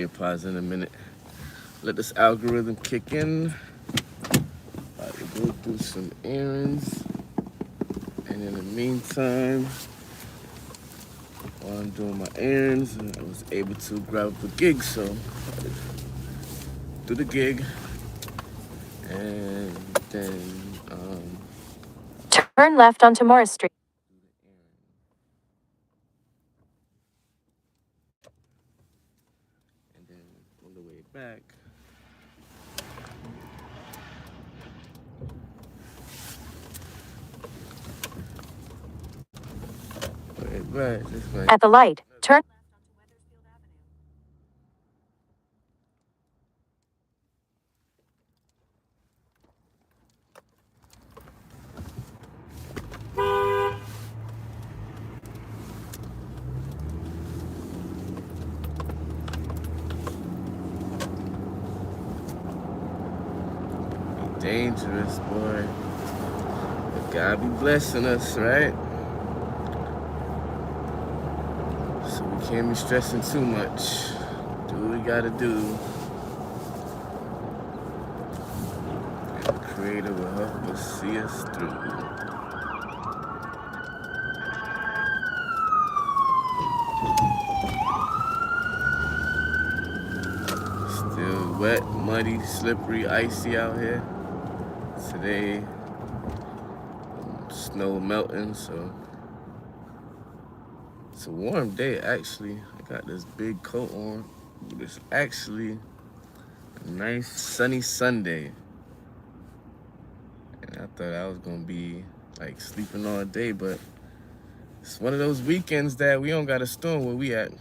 AirPods in a minute. Let this algorithm kick in. About to go through some errands. And in the meantime, while I'm doing my errands, I was able to grab up a gig, so do the gig. And then turn left onto Morris Street. And then on the way back, at the light, turn dangerous, boy. But God be blessing us, right? So we can't be stressing too much. Do what we gotta do. And the Creator will help us see us through. Still wet, muddy, slippery, icy out here. Today, snow melting, so it's a warm day actually. I got this big coat on, but it's actually a nice sunny Sunday. And I thought I was gonna be like sleeping all day, but it's one of those weekends that we don't got a storm where we at.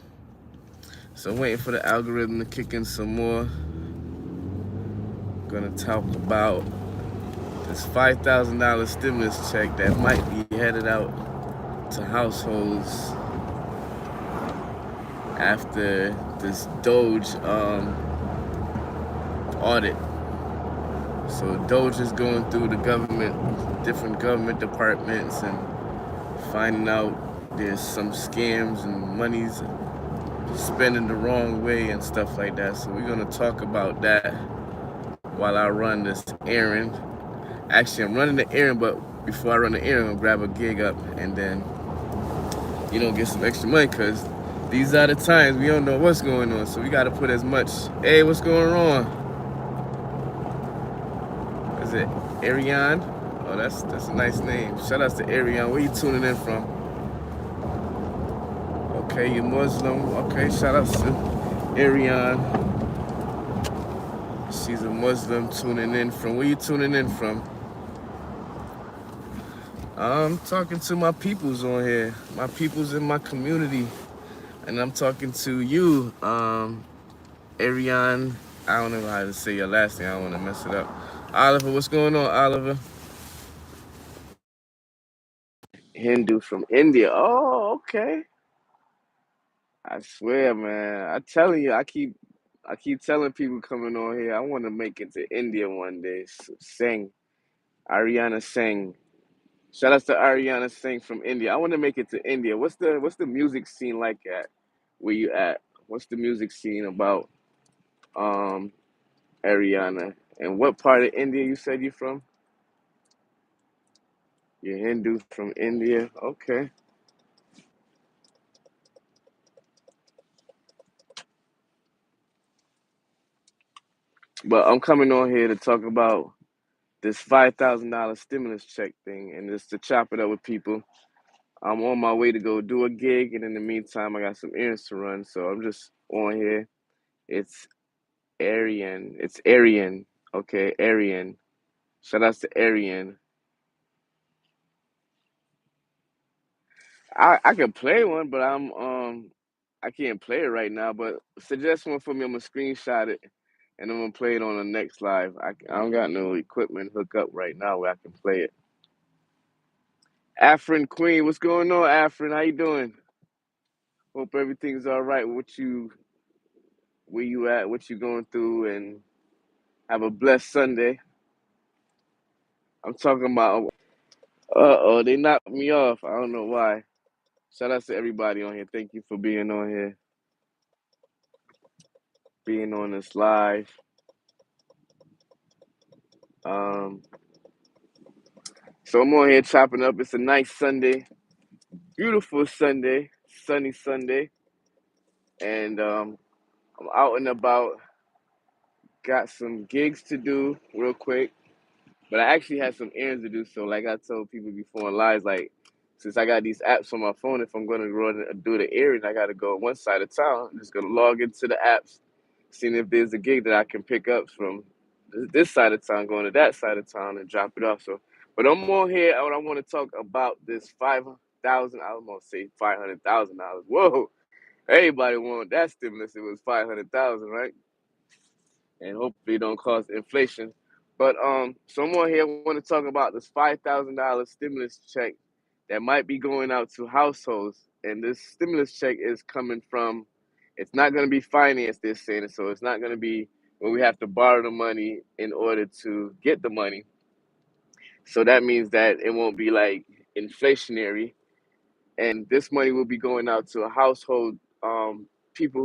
So I'm waiting for the algorithm to kick in some more. Gonna talk about this $5,000 stimulus check that might be headed out to households after this DOGE audit. So DOGE is going through the government, different government departments, and finding out there's some scams and money's spending the wrong way and stuff like that. So we're gonna talk about that while I run this errand. Actually, I'm running the errand, but before I run the errand, I'm gonna grab a gig up and then, get some extra money, because these are the times we don't know what's going on. So we gotta put as much, hey, what's going on? Is it Ariane? Oh, that's a nice name. Shout out to Ariane. Where you tuning in from? Okay, you're Muslim. Okay, shout out to Ariane. She's a Muslim tuning in from. Where you tuning in from? I'm talking to my peoples on here. My peoples in my community. And I'm talking to you, Ariane. I don't know how to say your last name. I don't want to mess it up. Oliver, what's going on, Oliver? Hindu from India. Oh, okay. I swear, man. I'm telling you, I keep telling people coming on here, I want to make it to India one day. Sing, Ariana Singh. Shout out to Ariana Singh from India. I want to make it to India. What's the music scene like at where you at? What's the music scene about, um, Ariana? And what part of India you said you from? You're Hindu from India. Okay. But I'm coming on here to talk about this $5,000 stimulus check thing, and just to chop it up with people. I'm on my way to go do a gig, and in the meantime, I got some errands to run, so I'm just on here. It's Arian. It's Arian. Okay, Arian. Shout out to Arian. I can play one, but I can't play it right now. But suggest one for me. I'm gonna screenshot it, and I'm gonna play it on the next live. I don't got no equipment hook up right now where I can play it. Afrin Queen, what's going on, Afrin? How you doing? Hope everything's all right. Where you at? What you going through? And have a blessed Sunday. I'm talking about. Uh-oh, they knocked me off. I don't know why. Shout out to everybody on here. Thank you for being on here. being on this live. Um, so I'm on here chopping up. It's a nice Sunday, beautiful Sunday, sunny Sunday, and I'm out and about. Got some gigs to do real quick, but I actually had some errands to do. So, like I told people before in lives, like since I got these apps on my phone, if I'm going to run do the errand, I got to go one side of town. I'm just gonna log into the apps, seeing if there's a gig that I can pick up from this side of town, going to that side of town, and drop it off. So, but I'm on here. I want to talk about this 5,000. I almost say $500,000. Whoa! Everybody want that stimulus. It was 500,000, right? And hopefully it don't cause inflation. But so I'm on here. I want to talk about this $5,000 stimulus check that might be going out to households, and this stimulus check is coming from. It's not going to be financed, they're saying, so it's not going to be where we have to borrow the money in order to get the money. So that means that it won't be like inflationary, and this money will be going out to a household, people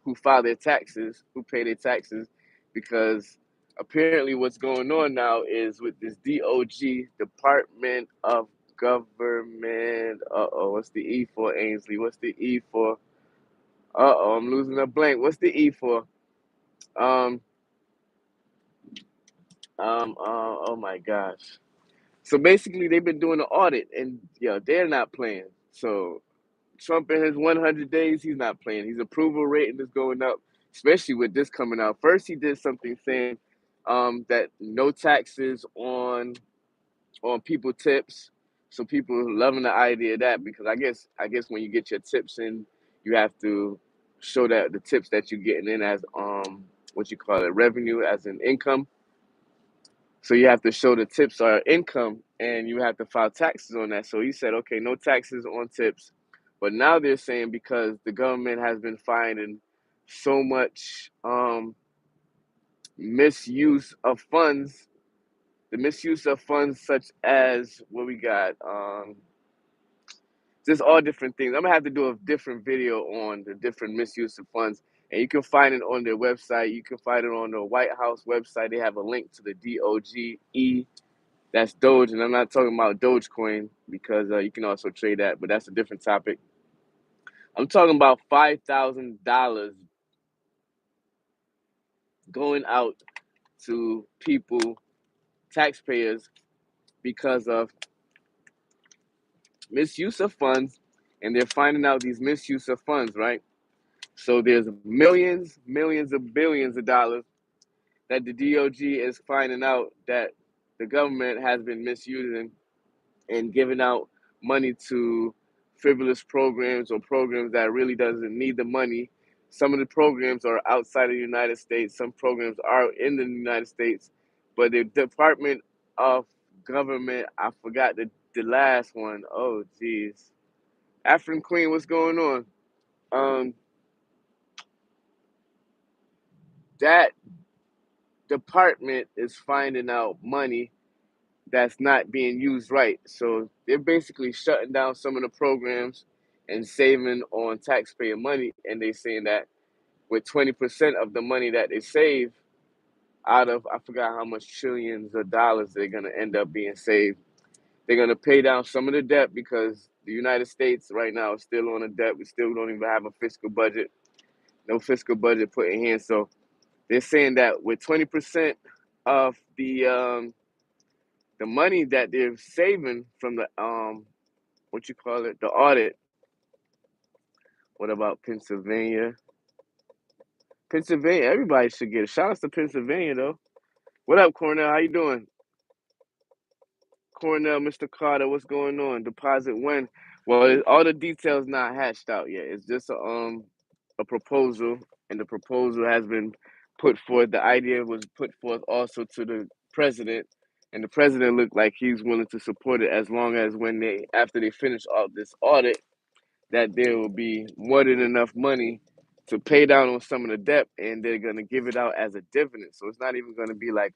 who file their taxes, who pay their taxes, because apparently what's going on now is with this DOGE, Department of Government. What's the E for, Ainsley? What's the E for? I'm losing a blank. What's the E for? Um, oh my gosh. So basically, they've been doing an audit, and they're not playing. So Trump in his 100 days, he's not playing. His approval rating is going up, especially with this coming out. First, he did something saying that no taxes on people tips. So people are loving the idea of that, because I guess when you get your tips in, you have to show that the tips that you're getting in as what you call it, revenue, as an income. So you have to show the tips are income, and you have to file taxes on that. So he said, okay, no taxes on tips. But now they're saying, because the government has been finding so much misuse of funds, the misuse of funds such as what we got, just all different things. I'm gonna have to do a different video on the different misuse of funds, and you can find it on their website. You can find it on the White House website. They have a link to the DOGE. That's Doge, and I'm not talking about Dogecoin, because you can also trade that, but that's a different topic. I'm talking about $5,000 going out to people, taxpayers, because of misuse of funds, and they're finding out these misuse of funds, right? So there's millions, millions of billions of dollars that the DOG is finding out that the government has been misusing and giving out money to frivolous programs, or programs that really doesn't need the money. Some of the programs are outside of the United States. Some programs are in the United States, but the Department of Government, I forgot the last one. Oh, geez. African Queen, what's going on? Um, that department is finding out money that's not being used right. So they're basically shutting down some of the programs and saving on taxpayer money. And they're saying that with 20% of the money that they save out of, I forgot how much trillions of dollars they're going to end up being saved. They're going to pay down some of the debt, because the United States right now is still on a debt. We still don't even have a fiscal budget, no fiscal budget put in here. So they're saying that with 20% of the money that they're saving from the what you call it, the audit. What about Pennsylvania? Pennsylvania, everybody should get it. Shout out to Pennsylvania though. What up, Cornell? How you doing? Cornell, Mr. Carter, what's going on? Deposit when? Well, all the details not hashed out yet. It's just a proposal, and the proposal has been put forth. The idea was put forth also to the president, and the president looked like he's willing to support it, as long as when they after they finish all this audit, that there will be more than enough money to pay down on some of the debt, and they're gonna give it out as a dividend. So it's not even gonna be like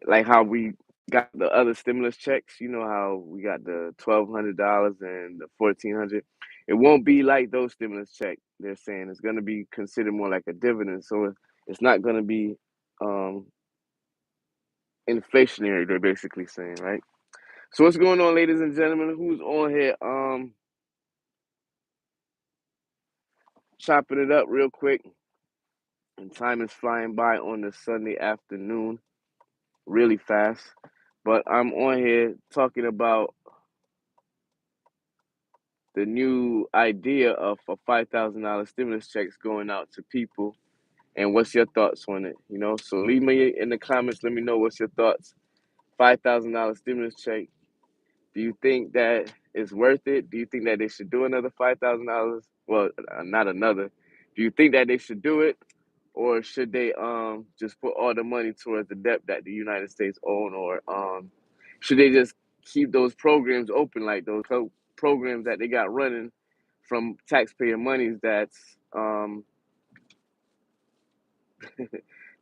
like how we got the other stimulus checks. You know how we got the $1,200 and the 1,400. it won't be like those stimulus check. They're saying it's going to be considered more like a dividend, so it's not going to be um, inflationary. They're basically saying, right? So what's going on, ladies and gentlemen? Who's on here? Chopping it up real quick. And time is flying by on this Sunday afternoon, really fast. But I'm on here talking about the new idea of a $5,000 stimulus checks going out to people, and what's your thoughts on it? So leave me in the comments. Let me know what's your thoughts. $5,000 stimulus check. Do you think that it's worth it? Do you think that they should do another $5,000? Well, not another. Do you think that they should do it, or should they just put all the money towards the debt that the United States own, or should they just keep those programs open, like those programs that they got running from taxpayer monies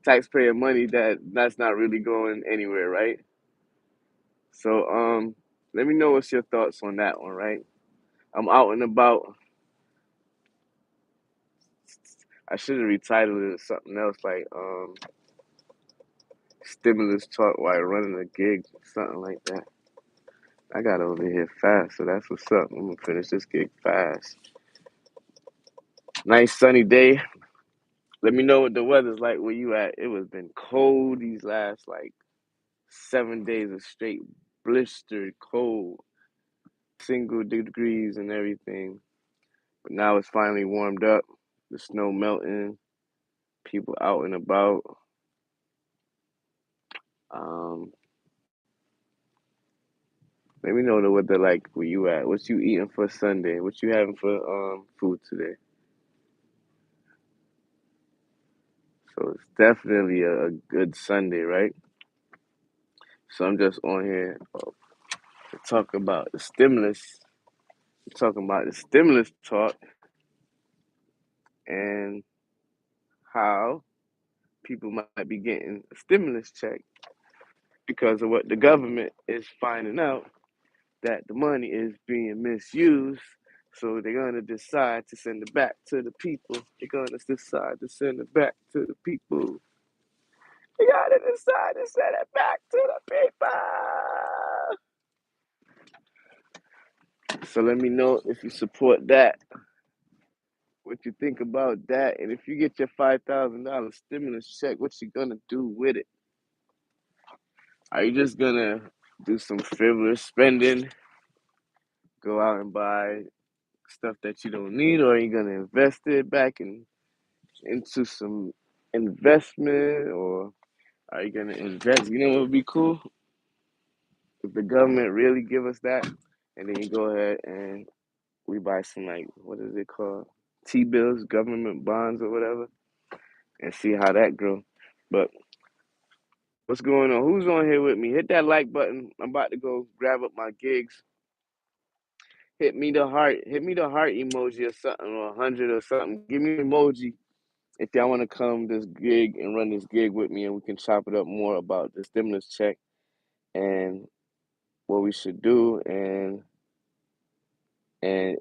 taxpayer money that's not really going anywhere, right? So let me know what's your thoughts on that one, right? I'm out and about. I should have retitled it something else like stimulus talk while running a gig, something like that. I got over here fast, so that's what's up. I'm gonna finish this gig fast. Nice sunny day. Let me know what the weather's like where you at. It was been cold these last like 7 days of straight blistered cold, single degrees and everything. But now it's finally warmed up. The snow melting. People out and about. Um, Let me know the weather like where you at. What you eating for Sunday? What you having for food today? So it's definitely a good Sunday, right? So I'm just on here to talk about the stimulus. Talking about the stimulus talk and how people might be getting a stimulus check because of what the government is finding out, that the money is being misused. So they're gonna decide to send it back to the people. They're gonna decide to send it back to the people. They gotta decide to send it back to the people. So let me know if you support that, what you think about that, and if you get your $5,000 stimulus check, what you gonna do with it? Are you just gonna do some frivolous spending, go out and buy stuff that you don't need, or are you gonna invest it back into some investment, or are you gonna invest? You know what would be cool? If the government really give us that, and then you go ahead and we buy some, like, what is it called? T-bills, government bonds or whatever, and see how that grow. But what's going on? Who's on here with me? Hit that like button. I'm about to go grab up my gigs. Hit me the heart. Hit me the heart emoji or something, or 100 or something. Give me an emoji if y'all want to come this gig and run this gig with me, and we can chop it up more about the stimulus check and what we should do, and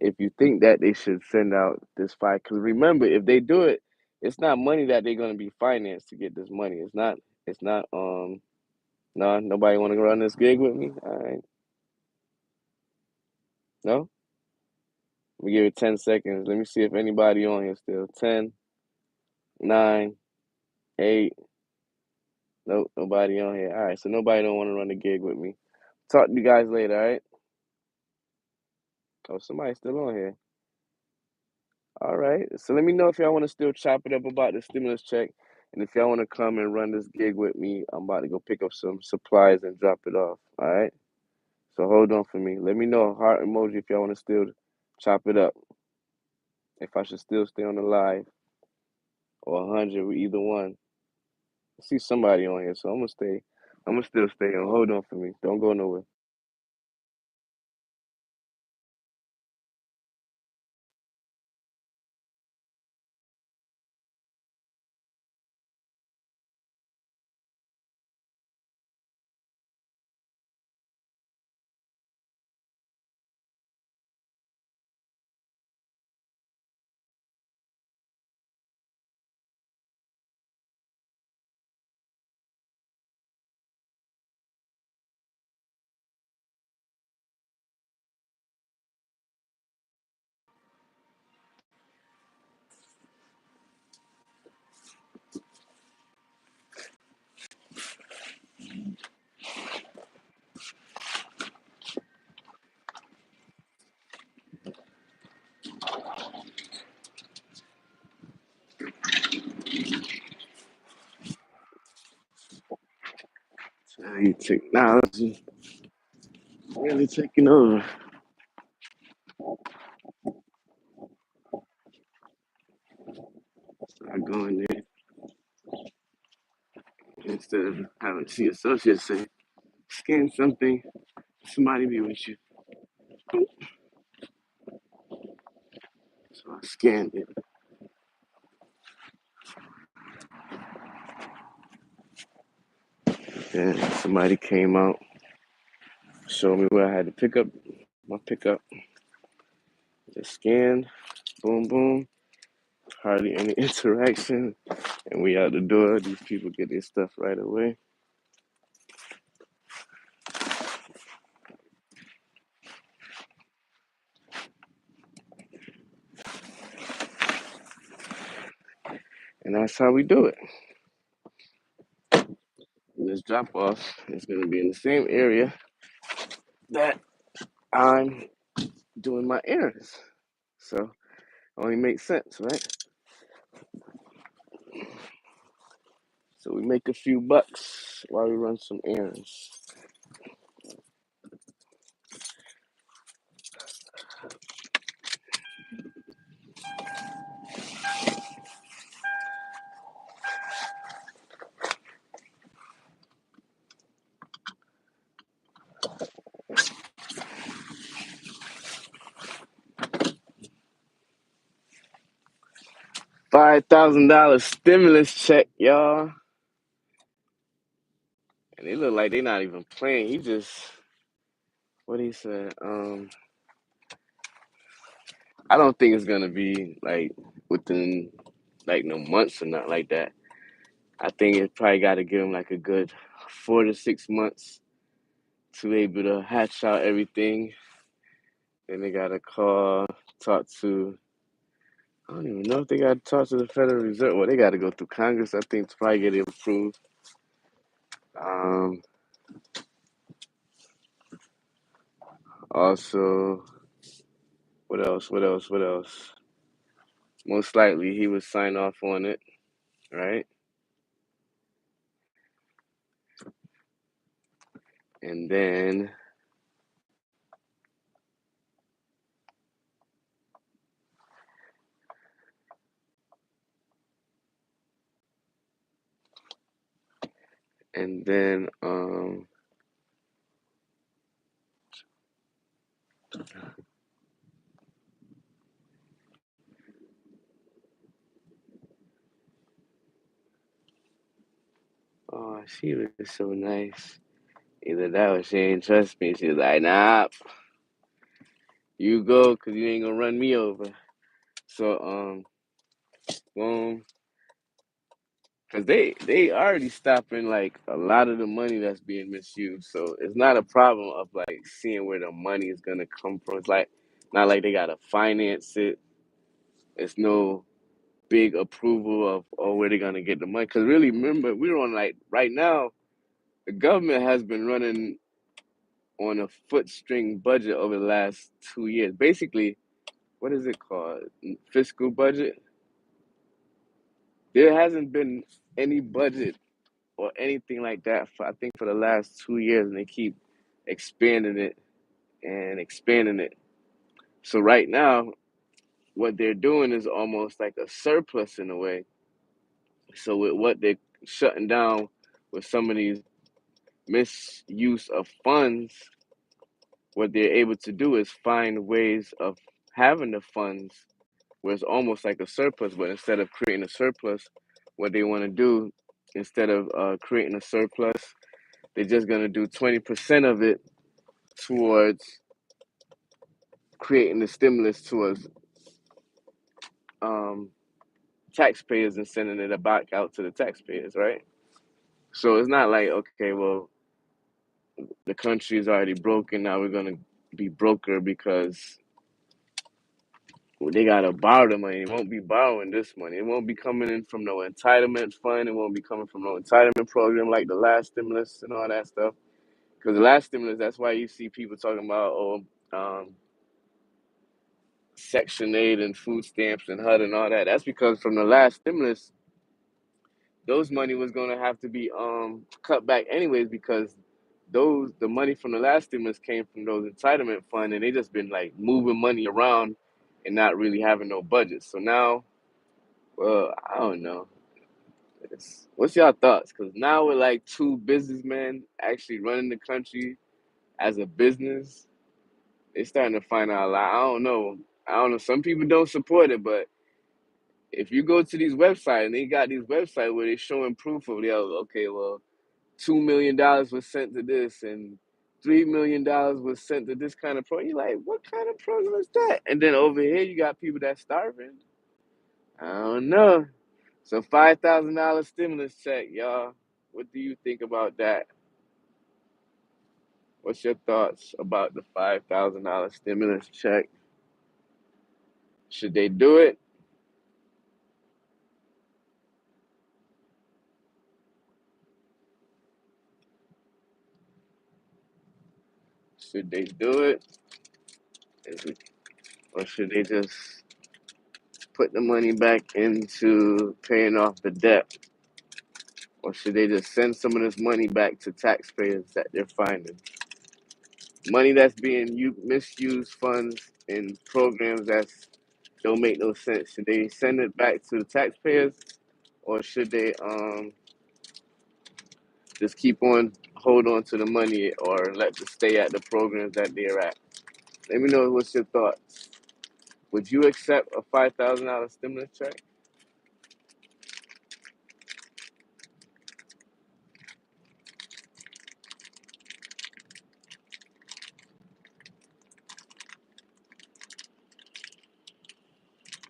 if you think that they should send out this fight, because remember, if they do it, it's not money that they're gonna be financed to get this money. It's not. It's not. No. Nobody want to run this gig with me. All right. No. Let me give it 10 seconds. Let me see if anybody on here still. 10, 9, 8. Nope. Nobody on here. All right. So nobody don't want to run the gig with me. Talk to you guys later. All right. Oh, somebody's still on here. All right. So let me know if y'all want to still chop it up about the stimulus check. And if y'all want to come and run this gig with me, I'm about to go pick up some supplies and drop it off. All right. So hold on for me. Let me know a heart emoji if y'all want to still chop it up. If I should still stay on the live, or 100 with either one. I see somebody on here, so I'm gonna stay. I'm gonna still stay on. Hold on for me. Don't go nowhere. you technology really taking over. Start going there instead of having to see associates say, scan something, somebody be with you. So I scanned it. Then somebody came out, showed me where I had to pick up my pickup. Just scan, boom, boom. Hardly any interaction. And we out the door. These people get their stuff right away. And that's how we do it. And this drop off is going to be in the same area that I'm doing my errands. So it only makes sense, right? So we make a few bucks while we run some errands. $5,000 stimulus check, y'all. And they look like they're not even playing. He just, what he said, I don't think it's gonna be like within like no months or not like that. I think it probably got to give him like a good 4 to 6 months to be able to hatch out everything. Then they gotta call, talk to. I don't even know if they gotta talk to the Federal Reserve. Well, they gotta go through Congress, I think, to probably get it approved. Um, Also, what else? What else? What else? Most likely, he would sign off on it, right? And then and then oh, she was so nice. Either that or she ain't trust me. She was like, nah, you go, cause you ain't gonna run me over. So boom, cause they already stopping like a lot of the money that's being misused. So it's not a problem of like seeing where the money is gonna come from. It's like not like they gotta finance it. It's no big approval of where they're gonna get the money. Cause really, remember we're on like right now, the government has been running on a footstring budget over the last 2 years. Basically, what is it called? Fiscal budget. There hasn't been any budget or anything like that for I think for the last 2 years, and they keep expanding it and expanding it. So right now, what they're doing is almost like a surplus in a way. So with what they're shutting down with some of these misuse of funds, what they're able to do is find ways of having the funds where it's almost like a surplus, but instead of creating a surplus, what they want to do, instead of creating a surplus, they're just going to do 20% of it towards creating the stimulus towards um, taxpayers and sending it back out to the taxpayers, right? So it's not like, okay, well, the country is already broken. Now we're going to be broker because they got to borrow the money. It won't be borrowing this money. It won't be coming in from no entitlement fund. It won't be coming from no entitlement program like the last stimulus and all that stuff. Because the last stimulus, that's why you see people talking about, um, Section 8 and food stamps and HUD and all that. That's because from the last stimulus, those money was going to have to be cut back anyways because the money from the last stimulus came from those entitlement fund, and they just been like moving money around and not really having no budget. So now, well, I don't know. What's y'all thoughts? Because now we're like two businessmen actually running the country as a business. They're starting to find out a lot. I don't know. I don't know. Some people don't support it, but if you go to these websites and they got these websites where they're showing proof of, okay, well, $2 million was sent to this and $3 million was sent to this kind of program. You're like, what kind of program is that? And then over here, you got people that's starving. I don't know. So $5,000 stimulus check, y'all. What do you think about that? What's your thoughts about the $5,000 stimulus check? Should they do it? Should they do it? Or should they just put the money back into paying off the debt? Or should they just send some of this money back to taxpayers that they're finding? Money that's being misused, funds in programs that don't make no sense. Should they send it back to the taxpayers, or should they just hold on to the money, or let it stay at the programs that they're at? Let me know what's your thoughts. Would you accept a $5,000 stimulus check?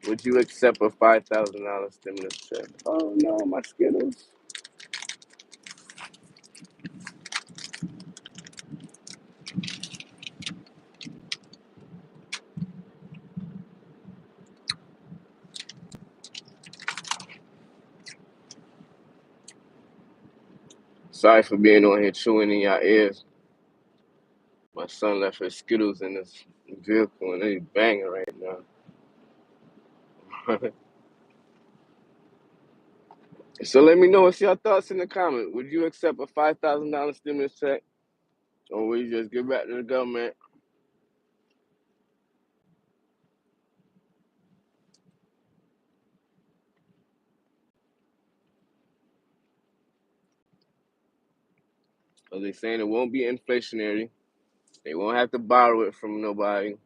Would you accept a $5,000 stimulus check? Oh no, my Skittles. Sorry for being on here chewing in your ears. My son left his Skittles in his vehicle and he's banging right now. So let me know what's your thoughts in the comment. Would you accept a $5,000 stimulus check, or would you just give back to the government? Because they're saying it won't be inflationary. They won't have to borrow it from nobody.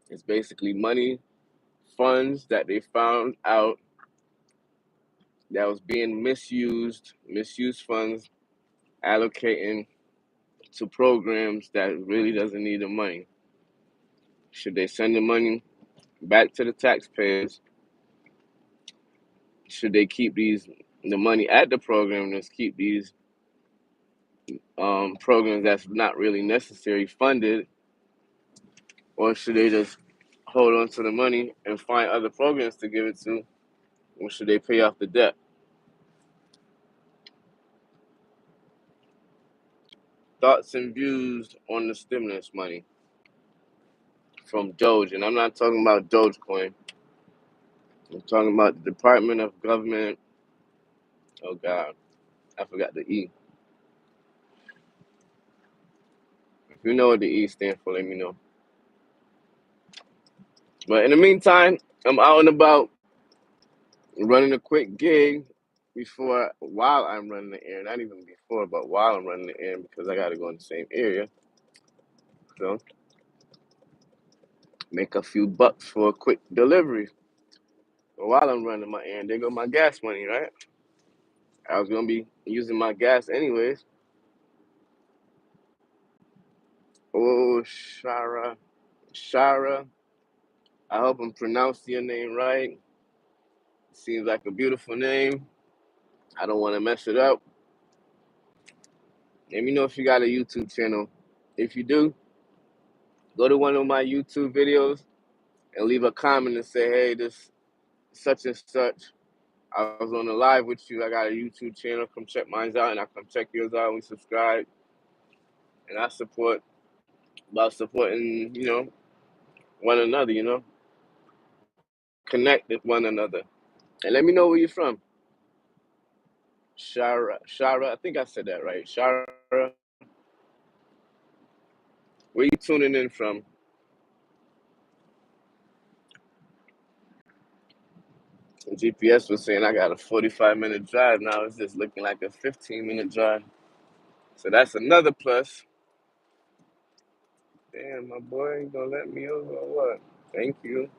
It's basically money, funds that they found out that was being misused funds, allocating to programs that really doesn't need the money. Should they send the money back to the taxpayers? Should they keep the money at the program and just keep these programs that's not really necessary funded, or should they just hold on to the money and find other programs to give it to, or should they pay off the debt? Thoughts and views on the stimulus money from DOGE, and I'm not talking about Dogecoin. I'm talking about the Department of Government. Oh God, I forgot the E. If you know what the E stands for, let me know. But in the meantime, I'm out and about running a quick gig while I'm running the errand. Not even before, but while I'm running the errand, because I got to go in the same area. So make a few bucks for a quick delivery. But while I'm running my errand, there go my gas money, right? I was gonna be using my gas anyways. Oh, Shara. I hope I'm pronouncing your name right. Seems like a beautiful name. I don't want to mess it up. Let me know if you got a YouTube channel. If you do, go to one of my YouTube videos and leave a comment and say, hey, this such and such. I was on the live with you. I got a YouTube channel. Come check mine out, and I come check yours out. We subscribe, and I support about supporting, one another. Connect with one another, and let me know where you're from. Shara. I think I said that right. Shara. Where you tuning in from? GPS was saying I got a 45-minute drive now. It's just looking like a 15-minute drive. So that's another plus. Damn, my boy, you gonna let me over or what? Thank you.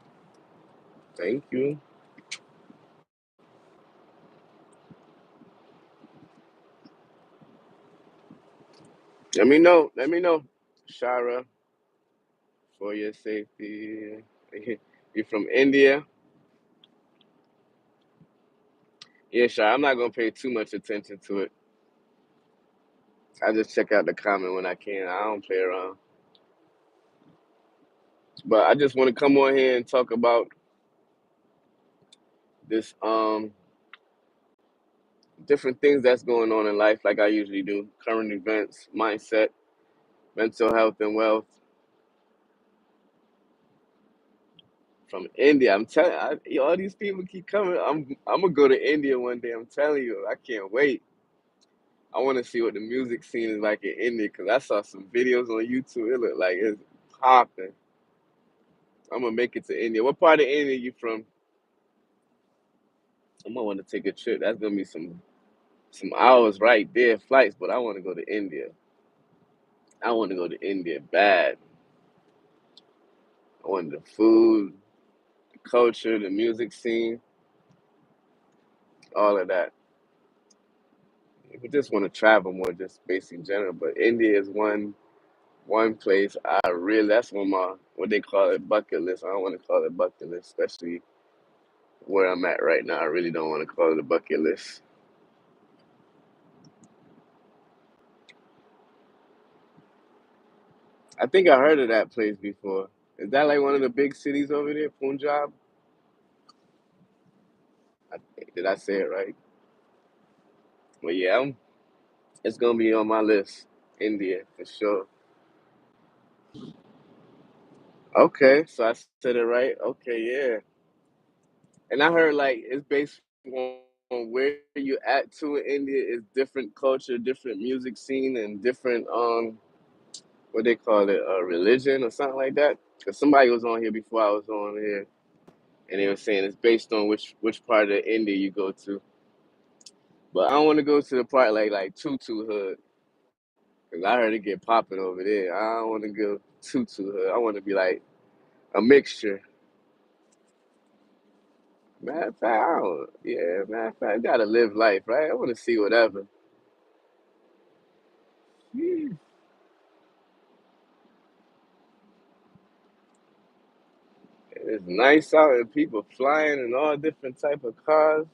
Thank you. Let me know. Let me know. Shara, for your safety. You from India? Yeah, Shara, I'm not gonna pay too much attention to it. I just check out the comment when I can. I don't play around. But I just want to come on here and talk about this different things that's going on in life like I usually do. Current events, mindset, mental health and wealth from India. I'm telling you, all these people keep coming. I'm gonna go to India one day. I'm telling you, I can't wait. I want to see what the music scene is like in India because I saw some videos on YouTube. It looked like it's popping. I'm gonna make it to India. What part of India you from? I'm gonna want to take a trip. That's gonna be some hours right there, flights. But I want to go to India. I want to go to India bad. I want the food, the culture, the music scene, all of that. We just want to travel more, just basically in general. But India is one place I really. That's one of my what they call it bucket list. I don't want to call it bucket list, especially where I'm at right now. I really don't want to call it a bucket list. I think I heard of that place before. Is that like one of the big cities over there, Punjab? I, did I say it right? Well, yeah, it's gonna be on my list. India for sure. Okay, so I said it right. Okay, yeah. And I heard like it's based on where you at to in India is different culture, different music scene, and different what they call it, religion or something like that. Because somebody was on here before I was on here, and they were saying it's based on which part of India you go to. But I don't want to go to the part like Tutu Hood, because I heard it get popping over there. I don't want to go Tutu Hood. I want to be like a mixture. Matter of fact, I don't, yeah, matter of fact, I gotta live life, right? I want to see whatever. Yeah. It's nice out and people flying in all different type of cars.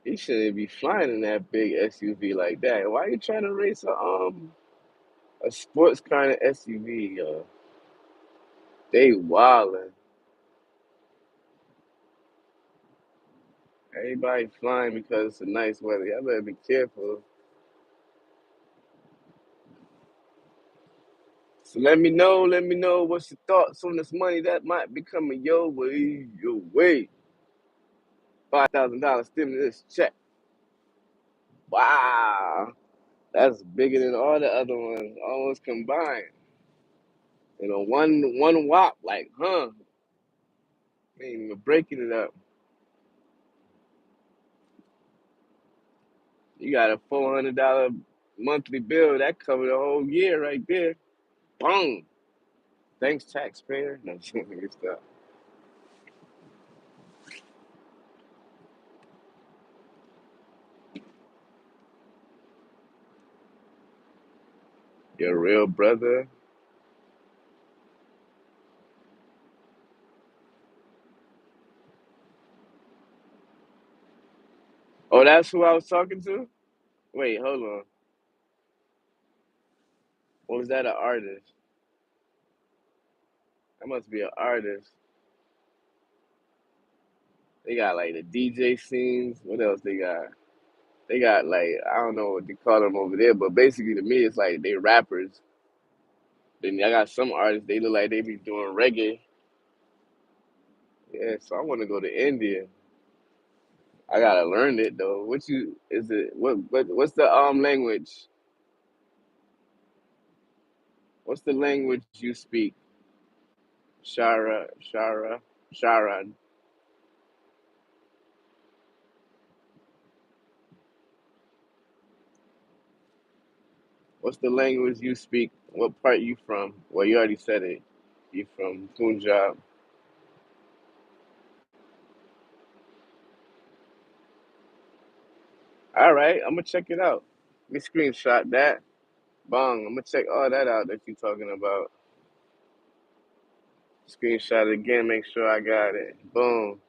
You shouldn't be flying in that big SUV like that. Why are you trying to race a sports kind of SUV? They wildin'. Everybody flying because it's a nice weather. Y'all better be careful. So let me know what's your thoughts on this money that might be coming your way. $5,000 stimulus check. Wow. That's bigger than all the other ones, almost combined. You know, one whop, like, huh? Ain't even breaking it up. You got a $400 monthly bill that covered the whole year right there. Boom. Thanks, taxpayer. No, let me stop. Your real brother. Oh, that's who I was talking to? Wait, hold on. Or was that an artist? That must be an artist. They got like the DJ scenes. What else they got? They got like I don't know what they call them over there, but basically to me it's like they rappers. Then I got some artists they look like they be doing reggae. Yeah, so I want to go to India. I gotta learn it though. What you is it? What's the language? What's the language you speak? Shara. What's the language you speak? What part you from? Well, you already said it. You from Punjab. All right, I'm gonna check it out. Let me screenshot that. Bong. I'm gonna check all that out that you're talking about. Screenshot it again. Make sure I got it. Boom.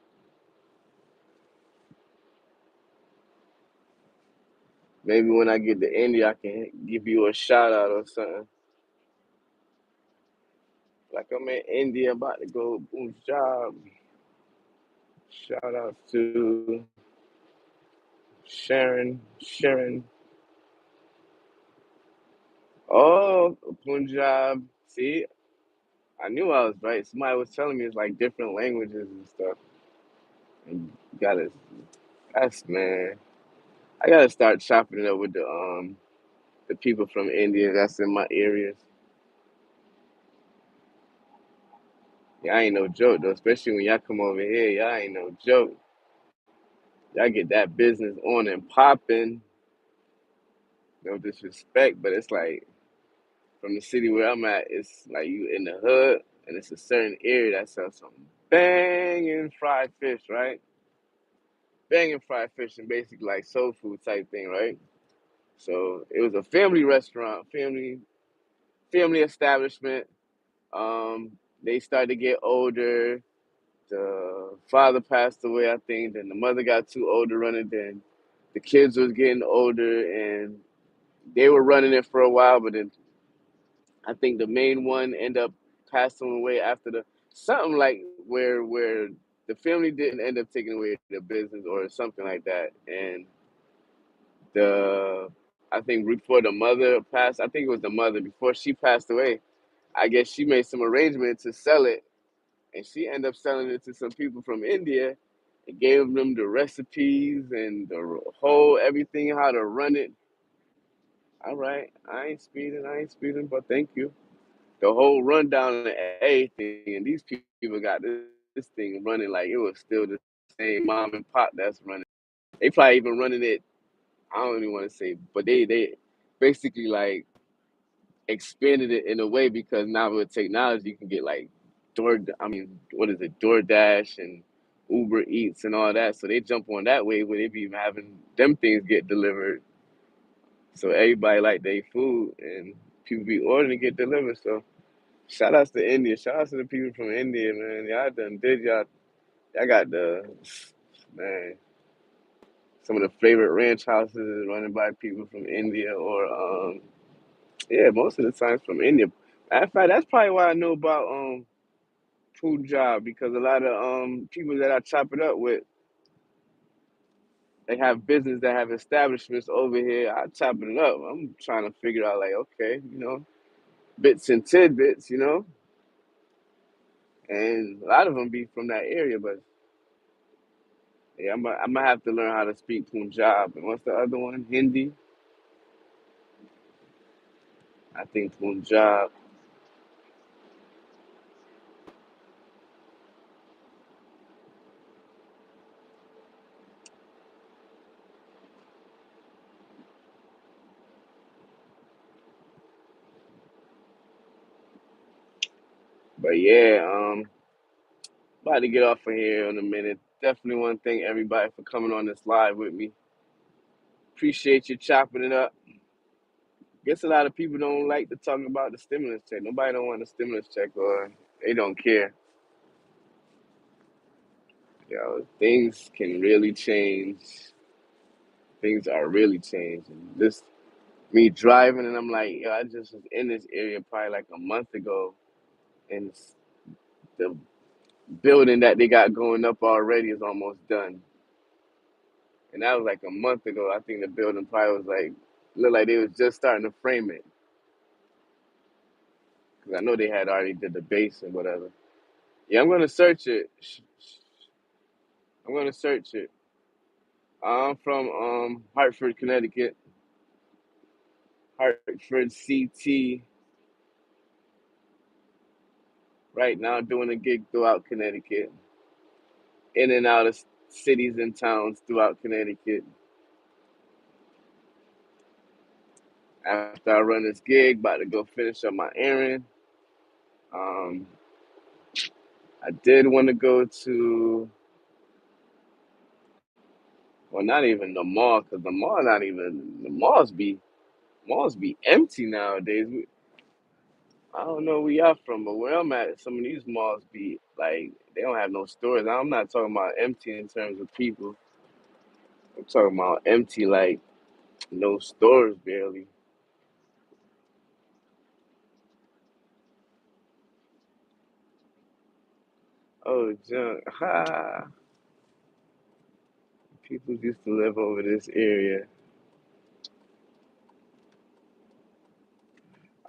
Maybe when I get to India, I can give you a shout out or something. Like I'm in India, about to go Punjab. Shout out to Sharon. Oh, Punjab. See, I knew I was right. Somebody was telling me it's like different languages and stuff. And you gotta, that's man. I gotta start chopping it up with the people from India that's in my areas. Yeah, I ain't no joke though. Especially when y'all come over here, y'all ain't no joke. Y'all get that business on and popping. No disrespect, but it's like from the city where I'm at, it's like you in the hood, and it's a certain area that sells some banging fried fish, right? Banging fried fish and basically like soul food type thing, right? So it was a family restaurant, family establishment. Um, they started to get older. The father passed away, I think. Then the mother got too old to run it. Then the kids was getting older, and they were running it for a while. But then I think the main one ended up passing away after the something like where the family didn't end up taking away the business or something like that. And the I think before the mother passed, I think it was the mother before she passed away. I guess she made some arrangement to sell it, and she ended up selling it to some people from India and gave them the recipes and the whole everything how to run it. All right, I ain't speeding, but thank you. The whole rundown of everything, and these people got this thing running like it was still the same mom and pop that's running. They probably even running it. I don't even want to say, but they basically like expanded it in a way because now with technology you can get like what is it, DoorDash and Uber Eats and all that. So they jump on that way where they be having them things get delivered. So everybody like their food and people be ordering to get delivered. So shout outs to India. Shout outs to the people from India, man. Y'all done did y'all got the man, some of the favorite ranch houses is running by people from India or yeah, most of the times from India. Matter of fact, that's probably why I know about Punjab because a lot of people that I chop it up with, they have business that have establishments over here. I chop it up. I'm trying to figure out like, okay, bits and tidbits, and a lot of them be from that area. But yeah, I'm gonna have to learn how to speak Punjab. And what's the other one? Hindi. I think Punjab. But yeah, about to get off of here in a minute. Definitely want to thank everybody for coming on this live with me. Appreciate you chopping it up. Guess a lot of people don't like to talk about the stimulus check. Nobody don't want a stimulus check or they don't care. Things can really change. Things are really changing. This me driving and I'm like, I just was in this area probably like a month ago, and the building that they got going up already is almost done. And that was like a month ago. I think the building probably was like looked like they was just starting to frame it because I know they had already did the base and whatever. Yeah, I'm gonna search it. I'm gonna search it. I'm from Hartford, Connecticut. Hartford, CT. right now doing a gig throughout Connecticut, in and out of cities and towns throughout Connecticut. After I run this gig, about to go finish up my errand. Um, I did want to go to, well, not even the mall, because the mall not even the malls be empty nowadays. I don't know where y'all from, but where I'm at, some of these malls be like they don't have no stores. I'm not talking about empty in terms of people. I'm talking about empty like no stores barely. Oh, junk. Ha. People used to live over this area.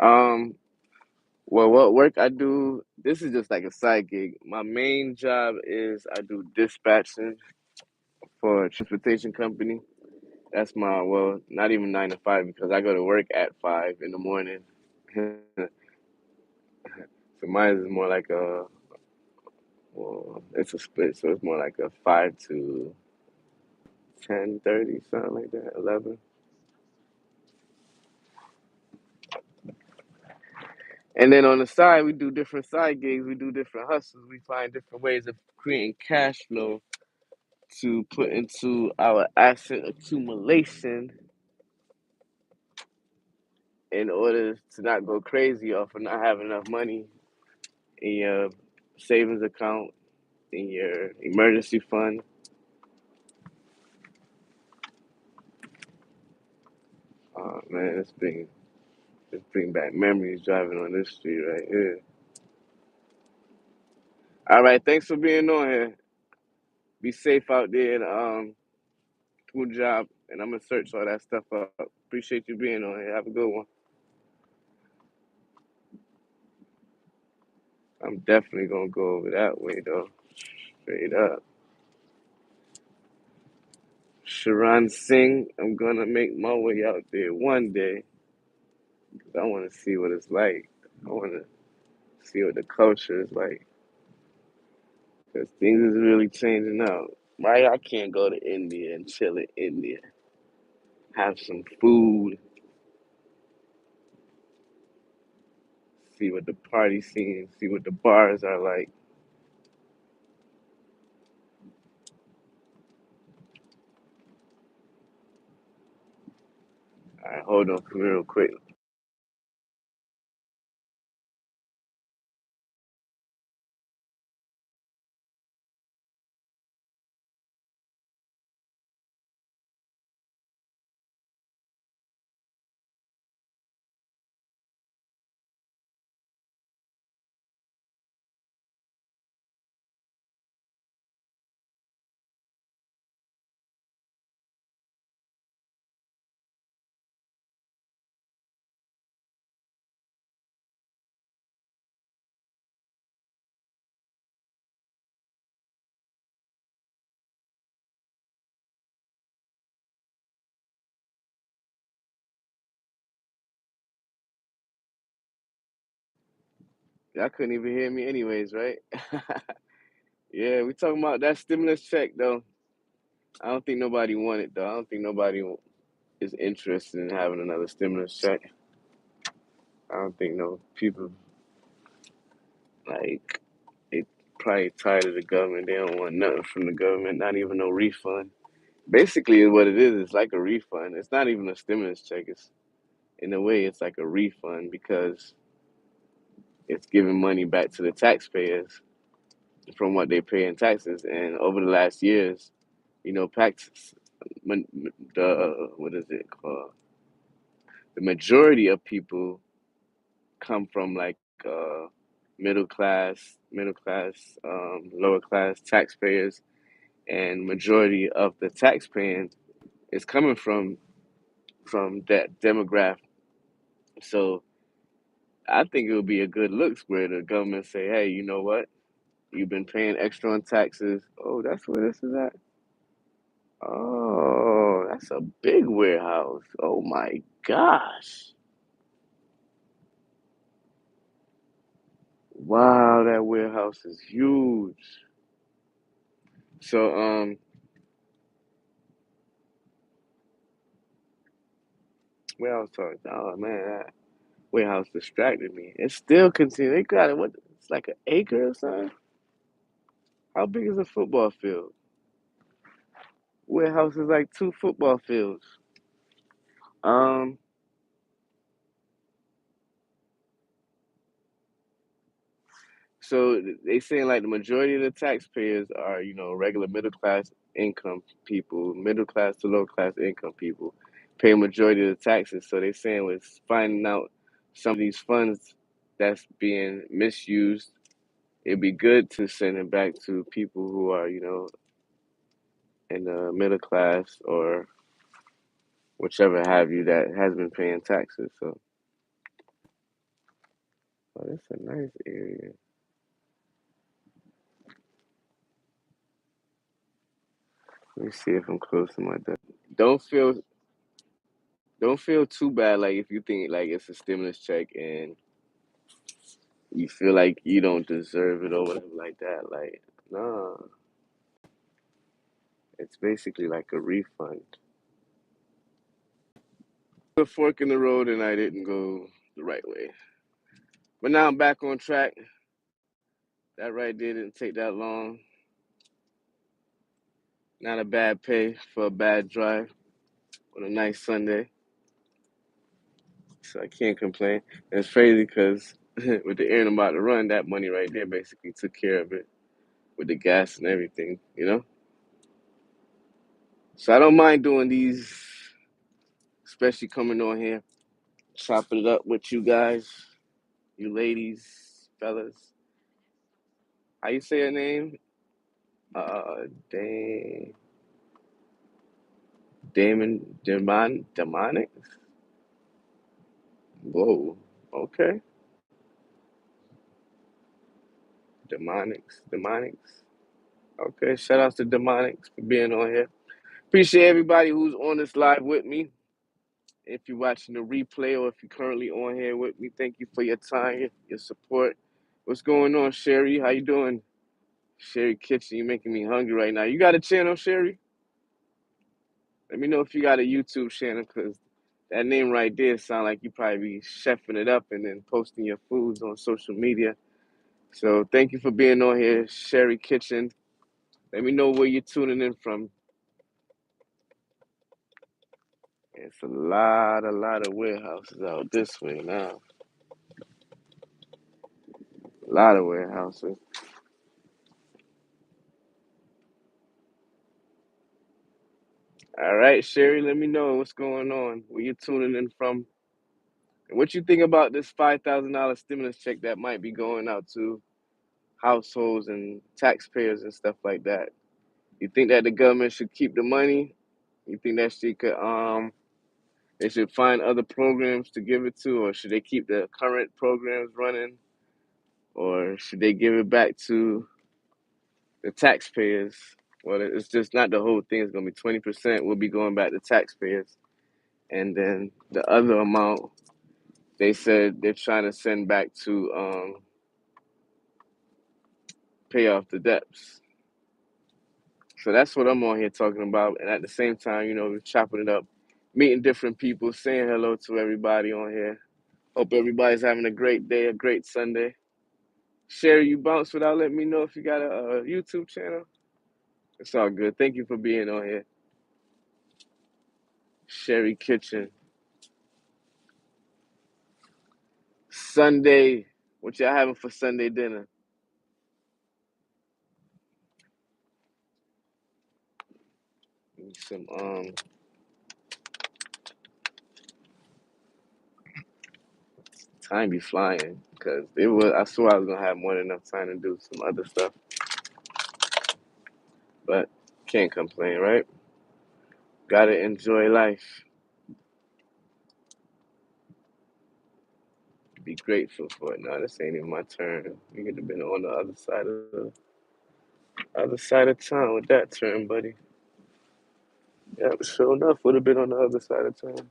Um, well, what work I do, this is just like a side gig. My main job is I do dispatching for a transportation company. That's my, well, not even 9 to 5 because I go to work at 5 in the morning. So mine is more like a, well, it's a split, so it's more like a 5 to 10:30, something like that, 11. And then on the side, we do different side gigs, we do different hustles, we find different ways of creating cash flow to put into our asset accumulation in order to not go crazy off of not having enough money in your savings account, in your emergency fund. Oh man, it's bring back memories driving on this street right here. All right, thanks for being on here. Be safe out there and good job. And I'm gonna search all that stuff up. Appreciate you being on here. Have a good one. I'm definitely gonna go over that way though. Straight up. Sharon Singh, I'm gonna make my way out there one day. 'Cause I wanna see what it's like. I wanna see what the culture is like. Because things is really changing out. Right? I can't go to India and chill in India. Have some food, see what the party scene, see what the bars are like. All right, hold on for me real quick. Y'all couldn't even hear me anyways, right? Yeah, we talking about that stimulus check though. I don't think nobody want it though. I don't think nobody is interested in having another stimulus check. I don't think no people like they probably tired of the government. They don't want nothing from the government, not even no refund. Basically, what it is, it's like a refund. It's not even a stimulus check. It's in a way, it's like a refund because it's giving money back to the taxpayers from what they pay in taxes. And over the last years, taxes, the what is it called? The majority of people come from like uh, lower class taxpayers, and majority of the taxpaying is coming from that demographic. So I think it would be a good look where the government say, hey, you know what? You've been paying extra on taxes. Oh, that's where this is at. Oh, that's a big warehouse. Oh my gosh. Wow, that warehouse is huge. So, where I was talking, oh man, that warehouse distracted me. It still continues. They got it. What? It's like an acre or something. How big is a football field? Warehouse is like 2 football fields. Um, so they saying like the majority of the taxpayers are, regular middle class income people, middle class to low class income people, pay a majority of the taxes. So they saying with finding out some of these funds that's being misused, it'd be good to send it back to people who are, in the middle class or whichever have you that has been paying taxes. So, oh, that's a nice area. Let me see if I'm close to my desk. Don't feel don't feel too bad like if you think like it's a stimulus check and you feel like you don't deserve it or whatever like that. Like, nah, it's basically like a refund. A fork in the road and I didn't go the right way. But now I'm back on track. That right there didn't take that long. Not a bad pay for a bad drive on a nice Sunday. So I can't complain. And it's crazy because with the errand I'm about to run, that money right there basically took care of it with the gas and everything. So I don't mind doing these, especially coming on here, chopping it up with you guys, you ladies, fellas. How you say your name? Dame, Demonics? Whoa, okay. Demonics. Okay, shout out to Demonics for being on here. Appreciate everybody who's on this live with me. If you're watching the replay or if you're currently on here with me, thank you for your time, your support. What's going on, Sherry? How you doing? Sherry Kitchen, you making me hungry right now. You got a channel, Sherry? Let me know if you got a YouTube channel, because that name right there sound like you probably be chefing it up and then posting your foods on social media. So thank you for being on here, Sherry Kitchen. Let me know where you're tuning in from. It's a lot of warehouses out this way now. A lot of warehouses. All right, Sherry, let me know what's going on, where you're tuning in from, and what you think about this $5,000 stimulus check that might be going out to households and taxpayers and stuff like that. You think that the government should keep the money? You think that they should find other programs to give it to, or should they keep the current programs running, or should they give it back to the taxpayers? Well, it's just not the whole thing. It's gonna be 20% will be going back to taxpayers, and then the other amount they said they're trying to send back to pay off the debts. So that's what I'm on here talking about. And at the same time, we're chopping it up, meeting different people, saying hello to everybody on here. Hope everybody's having a great day, a great Sunday. Sherry, you bounce without letting me know if you got a YouTube channel. It's all good. Thank you for being on here. Sherry Kitchen. Sunday. What y'all having for Sunday dinner? Some time be flying because it was. I swore I was gonna have more than enough time to do some other stuff, but can't complain, right? Gotta enjoy life. Be grateful for it. No, this ain't even my turn. You could have been on the other side of town with that turn, buddy. Yeah, sure enough, would have been on the other side of town.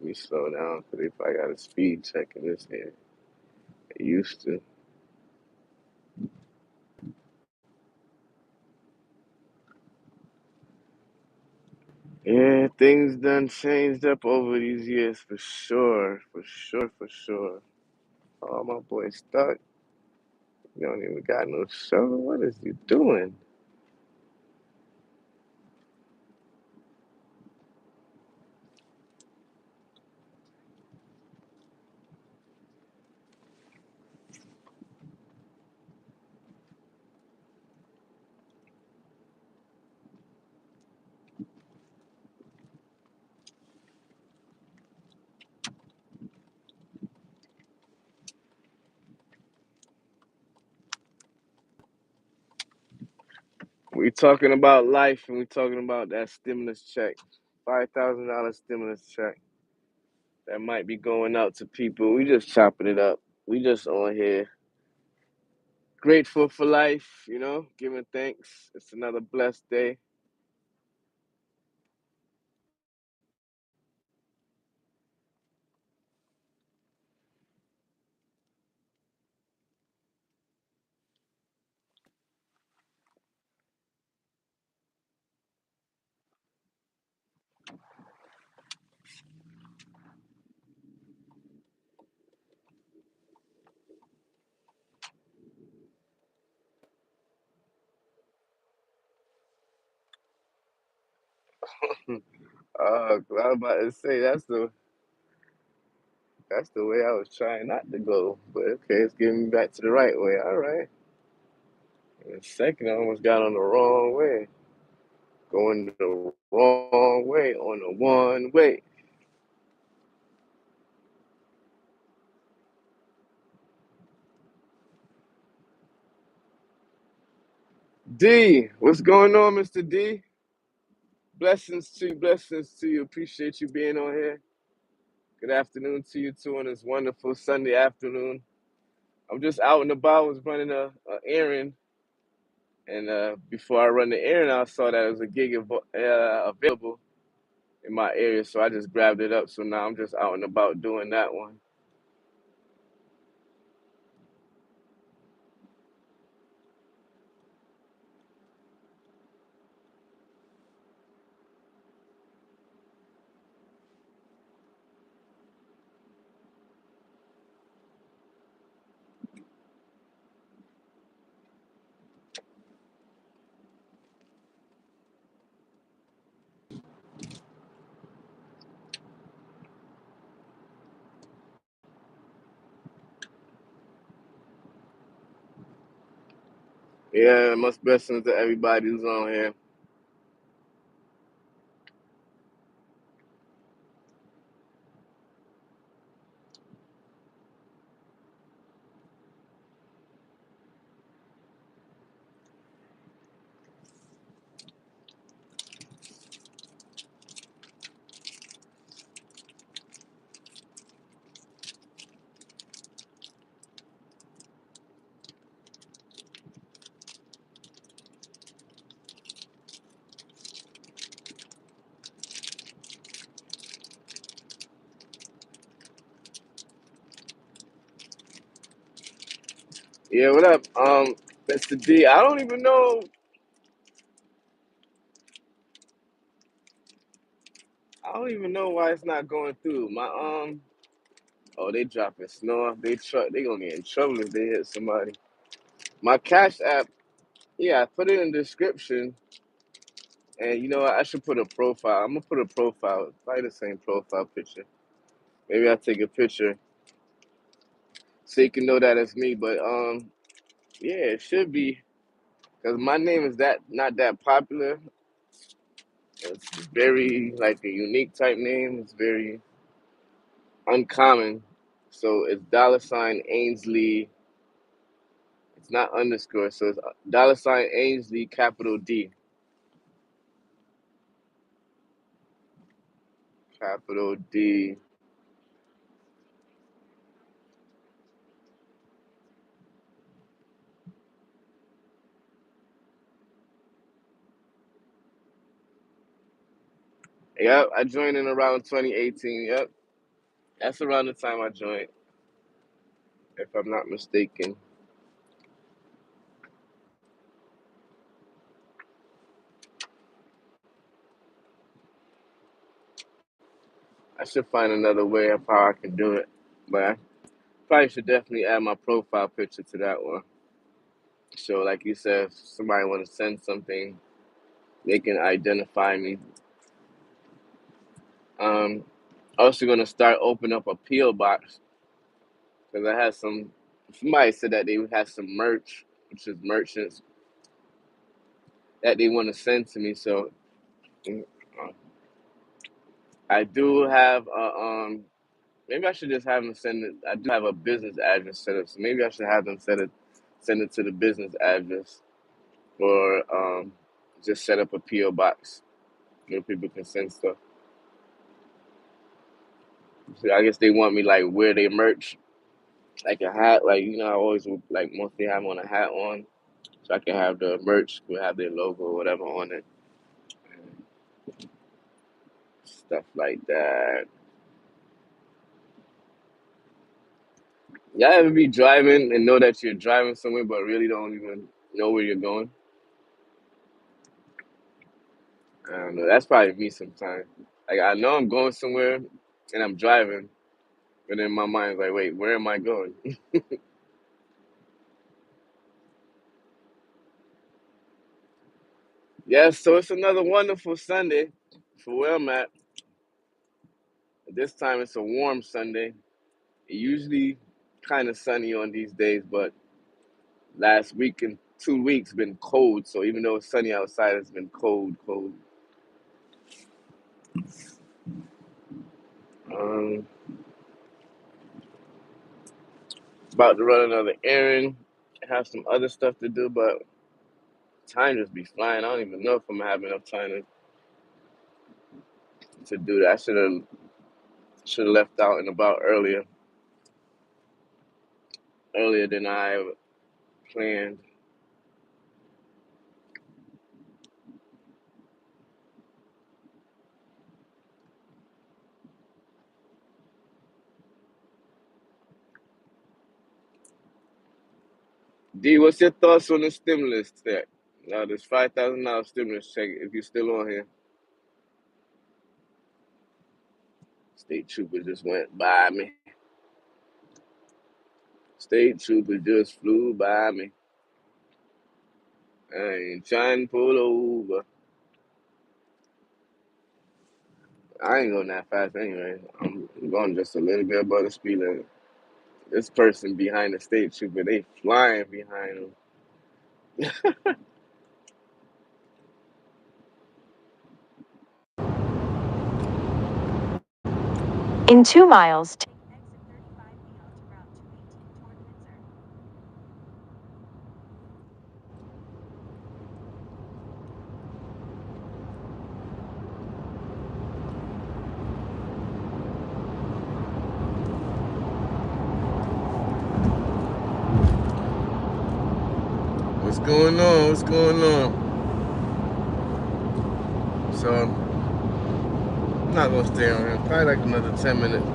me slow down because if I got a speed check in this here, it used to. Yeah, things done changed up over these years for sure, for sure, for sure. Oh, my boy stuck. You don't even got no shovel. What is you doing? We talking about life and we talking about that stimulus check, $5,000 stimulus check that might be going out to people. We just chopping it up. We just on here, grateful for life, giving thanks. It's another blessed day. I was about to say that's the way I was trying not to go, but okay, it's getting me back to the right way. All right. In a second, I almost got on the wrong way, going the wrong way on the one way. D, what's going on, Mr. D? Blessings to you, blessings to you. Appreciate you being on here. Good afternoon to you too on this wonderful Sunday afternoon. I'm just out and about. Was running a errand, and before I run the errand, I saw that there was a gig available in my area, so I just grabbed it up. So now I'm just out and about doing that one. Yeah, much blessings to everybody who's on here. Yeah, what up, Mr. D? I don't even know. I don't even know why it's not going through. Oh, they dropping snow. They gonna get in trouble if they hit somebody. My Cash App, yeah, I put it in the description, and you know what? I should put a profile. I'm gonna put a profile, probably the same profile picture. Maybe I'll take a picture so you can know that it's me. But yeah, it should be because my name is that not that popular. It's very like a unique type name. It's very uncommon. So it's $Ainsley. It's not underscore. So it's $Ainsley capital D capital D. Yep, I joined in around 2018. Yep. That's around the time I joined, if I'm not mistaken. I should find another way of how I can do it, but I probably should definitely add my profile picture to that one. So, like you said, if somebody want to send something, they can identify me. Also gonna start opening up a PO box because I had some. Somebody said that they had some merch, which is merchants that they want to send to me. So uh, I do have maybe I should just have them send it. I do have a business address set up, so maybe I should have them send it to the business address, or just set up a PO box where people can send stuff. So I guess they want me like wear their merch, like a hat, like I always like mostly have on a hat on, so I can have the merch, will have their logo or whatever on it, and stuff like that. Y'all ever be driving and know that you're driving somewhere but really don't even know where you're going? I don't know. That's probably me sometimes. Like I know I'm going somewhere and I'm driving, but in my mind's like, wait, where am I going? Yeah, so it's another wonderful Sunday for where I'm at. This time it's a warm Sunday. It usually kind of sunny on these days, but last week and 2 weeks been cold. So even though it's sunny outside, it's been cold, cold. Um, About to run another errand. Have some other stuff to do, but time just be flying. I don't even know if I'm gonna have enough time to do that. I should have left out and about earlier than I planned. D, what's your thoughts on the stimulus check? Now this $5,000 stimulus check. If you're still on here, state trooper just went by me. State trooper just flew by me. I ain't trying to pull over. I ain't going that fast anyway. I'm going just a little bit above the speed limit. This person behind the state trooper, they flying behind him. In 2 miles, take exit 35B onto Route 218 toward Windsor. What's going on? What's going on? So I'm not gonna stay on here. Probably like another 10 minutes.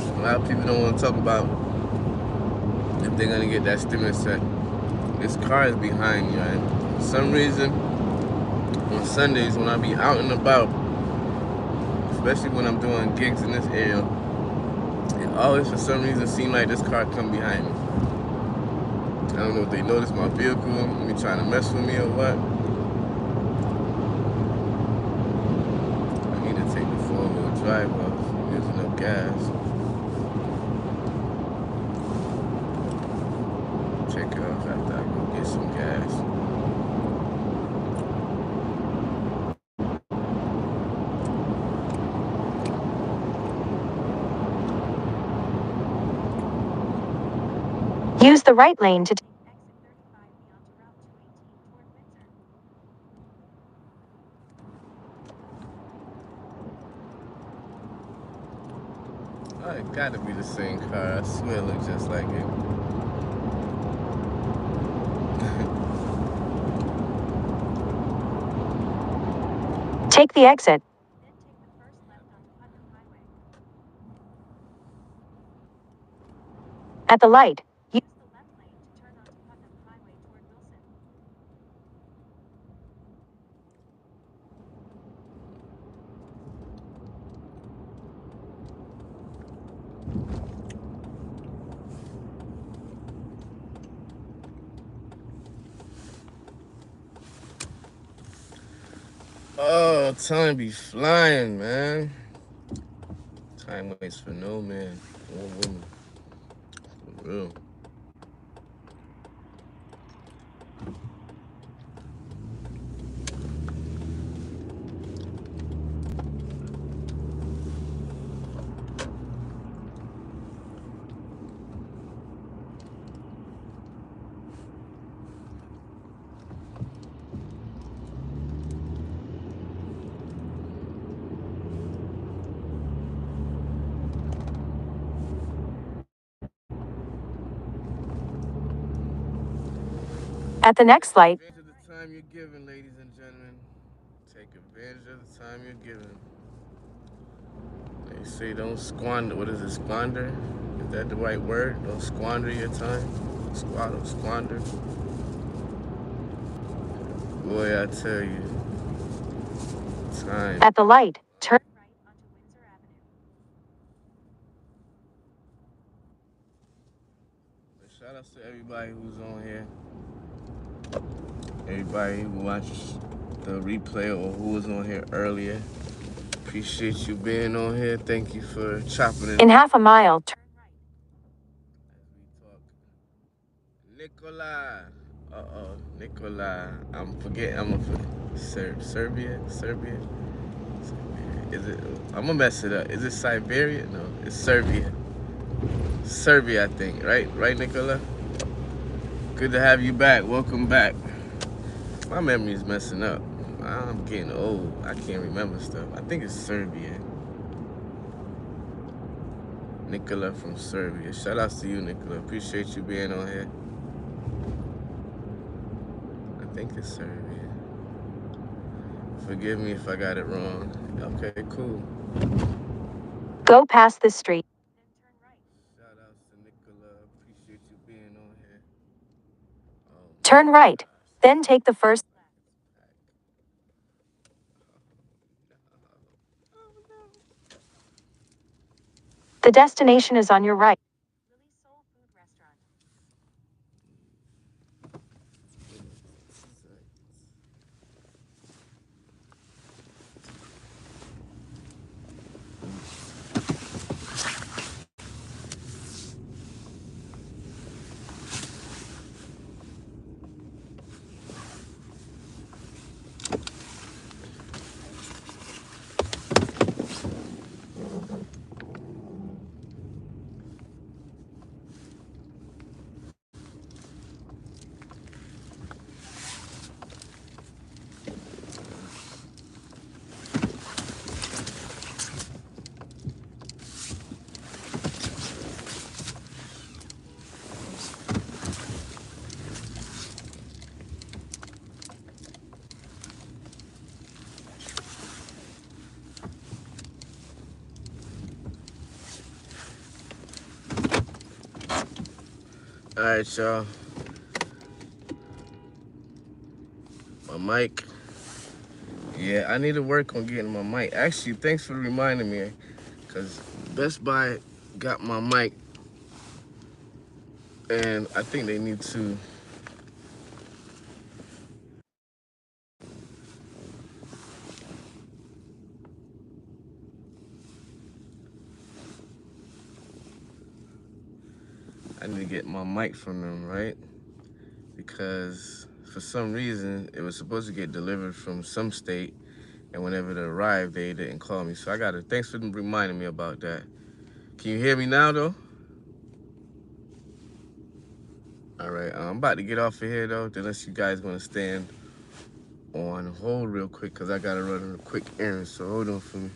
A lot of people don't want to talk about if they're gonna get that stimulus check. This car is behind me, right? For some reason, on Sundays when I be out and about, especially when I'm doing gigs in this area, it always for some reason seem like this car come behind me. I don't know if they notice my vehicle, me trying to mess with me or what. I need to take the 4-wheel drive off. I'm using up gas. Check it off after I go get some gas. Use the right lane to take exit 35B onto Route 218 toward Windsor. Oh, it gotta be the same car. I swear it looks just like it. Take the exit. Then take the first left onto Putnam Highway. At the light, use the left lane to turn onto Putnam Highway toward Wilson. Oh, time be flying, man. Time waits for no man or woman. For real. At the next light, Take advantage of the time you're given, ladies and gentlemen. Take advantage of the time you're given. They say don't squander. What is it? Squander? Is that the right word? Don't squander your time. Squander. Boy, I tell you, time. at the light, turn right onto Windsor Avenue. Shout out to everybody who's on here. Everybody who watched the replay or who was on here earlier. Appreciate you being on here. Thank you for chopping it. In half a mile, turn right. As we talk. Nikolai. Nikolai. I'm Serbia? Is it? I'm gonna mess it up. Is it Siberia? No, it's Serbia. Serbia, I think. Right, Nicola? Good to have you back. Welcome back. My memory's messing up. I'm getting old. I can't remember stuff. I think it's Serbia. Nicola from Serbia. Shout outs to you, Nicola. Appreciate you being on here. I think it's Serbia. Forgive me if I got it wrong. Okay, cool. Go past this street. Then turn right. Shout outs to Nicola. Appreciate you being on here. Turn right. Then take the first left. The destination is on your right. Lily's Soul Food Restaurant. All right, y'all. My mic. Yeah, I need to work on getting my mic. Actually, thanks for reminding me, because Best Buy got my mic, and I think they need to. I need to get my mic from them, right? Because for some reason, it was supposed to get delivered from some state, and whenever it arrived, they didn't call me. So I gotta, thanks for reminding me about that. Can you hear me now, though? All right, I'm about to get off of here, though, unless you guys gonna stand on hold real quick, because I gotta run a quick errand, so hold on for me.